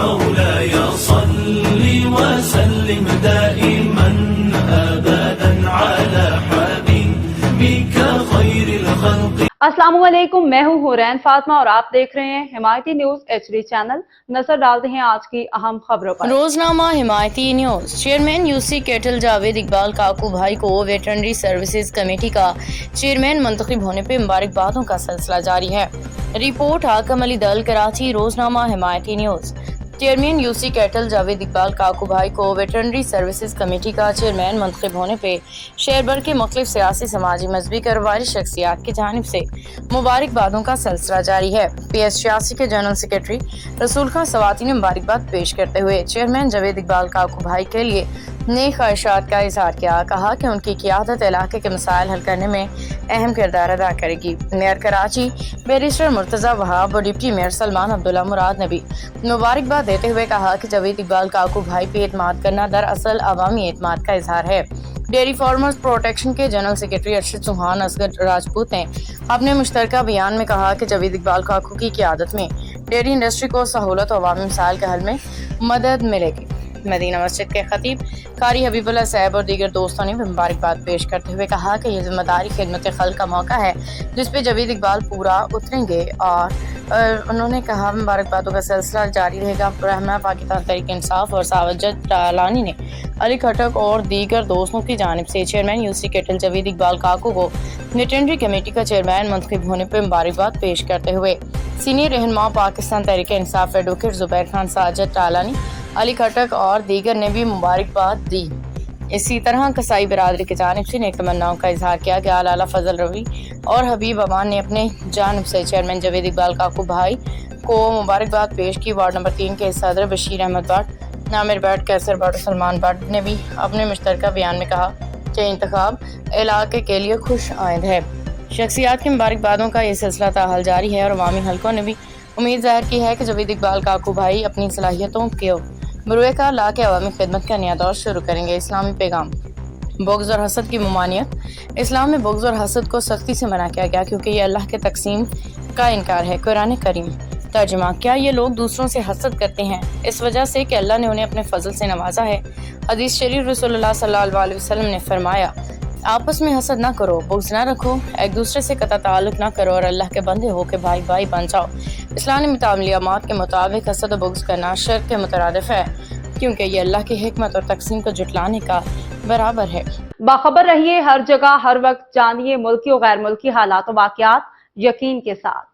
مولاي صل وسلم دائما أبدا على حبيبك خير الخلق. السلام علیکم، میں ہوں حورین فاطمہ اور آپ دیکھ رہے ہیں حمایتی نیوز HD چینل. نظر ڈالتے ہیں آج کی اہم خبروں پر. روزنامہ حمایتی نیوز. چیئرمین UC کیٹل جاوید اقبال کاکو بھائی کو ویٹرنری سروسز کمیٹی کا چیئرمین منتخب ہونے پہ مبارکبادوں کا سلسلہ جاری ہے. رپورٹ حاکم علی دل، کراچی. روزنامہ حمایتی نیوز. چیئرمین UC کیٹل جاوید اقبال کاکو بھائی کو ویٹرنری سروسز کمیٹی کا چیئرمین منتخب ہونے پہ شہر بھر کے مختلف سیاسی، سماجی، مذہبی، کاروباری شخصیات کی جانب سے مبارکبادوں کا سلسلہ جاری ہے. PS86 کے جنرل سیکرٹری رسول خان سواتی نے مبارکباد پیش کرتے ہوئے چیئرمین جاوید اقبال کاکو بھائی کے لیے نیک خواہشات کا اظہار کیا. کہا کہ ان کی قیادت علاقے کے مسائل حل کرنے میں اہم کردار ادا کرے گی. میئر کراچی بیرسٹر مرتضی وہاب اور ڈپٹی میئر سلمان عبداللہ مراد نے بھی مبارکباد دیتے ہوئے کہا کہ جاوید اقبال کاکو بھائی پہ اعتماد کرنا دراصل عوامی اعتماد کا اظہار ہے. ڈیری فارمرز پروٹیکشن کے جنرل سیکرٹری ارشد چوہان اصغر راجپوت نے اپنے مشترکہ بیان میں کہا کہ جاوید اقبال کاکو کی قیادت میں ڈیری انڈسٹری کو سہولت و عوامی مسائل کے حل میں مدد ملے گی. مدینہ مسجد کے خطیب قاری حبیب اللہ صاحب اور دیگر دوستوں نے بھی مبارکباد پیش کرتے ہوئے کہا کہ یہ ذمہ داری خدمت خلق کا موقع ہے جس پہ جاوید اقبال پورا اتریں گے. اور انہوں نے کہا مبارکبادوں کا سلسلہ جاری رہے گا. رہنما پاکستان تحریک انصاف اور ساوجد ٹالانی نے علی کھٹک اور دیگر دوستوں کی جانب سے چیئرمین UC کیٹل جاوید اقبال کاکو کو ویٹرنری کمیٹی کا چیئرمین منتخب ہونے پہ مبارکباد پیش کرتے ہوئے سینئر رہنما پاکستان تحریک انصاف ایڈوکیٹ زبیر خان ساجد ٹالانی، علی کھٹک اور دیگر نے بھی مبارکباد دی. اسی طرح قصائی برادری کی جانب سے نیک تمناؤں کا اظہار کیا گیا. لالا فضل روی اور حبیب امان نے اپنے جانب سے چیئرمین جاوید اقبال کاکو بھائی کو مبارکباد پیش کی. وارڈ نمبر 3 کے صدر بشیر احمد بٹ، عامر بٹ، کیسر بٹ اور سلمان بٹ نے بھی اپنے مشترکہ بیان میں کہا کہ انتخاب علاقے کے لیے خوش آئند ہے. شخصیات کی مبارکبادوں کا یہ سلسلہ تاحال جاری ہے اور عوامی حلقوں نے بھی امید ظاہر کی ہے کہ جاوید اقبال کاکو بھائی اپنی صلاحیتوں کو بروئے کار لا کے عوامی خدمت کا نیا دور شروع کریں گے. اسلامی پیغام. بغض اور حسد کی ممانعت. اسلام میں بغض اور حسد کو سختی سے منع کیا گیا کیونکہ یہ اللہ کے تقسیم کا انکار ہے. قرآن کریم. ترجمہ. کیا یہ لوگ دوسروں سے حسد کرتے ہیں اس وجہ سے کہ اللہ نے انہیں اپنے فضل سے نوازا ہے؟ حدیث شریف. رسول اللہ صلی اللہ علیہ وسلم نے فرمایا آپس میں حسد نہ کرو، بغض نہ رکھو، ایک دوسرے سے قطع تعلق نہ کرو اور اللہ کے بندے ہو کے بھائی بھائی بن جاؤ. اسلامی تعلیمات کے مطابق حسد و بغض کرنا شرک کے مترادف ہے کیونکہ یہ اللہ کی حکمت اور تقسیم کو جھٹلانے کا برابر ہے. باخبر رہیے ہر جگہ ہر وقت، جانیے ملکی و غیر ملکی حالات و واقعات یقین کے ساتھ.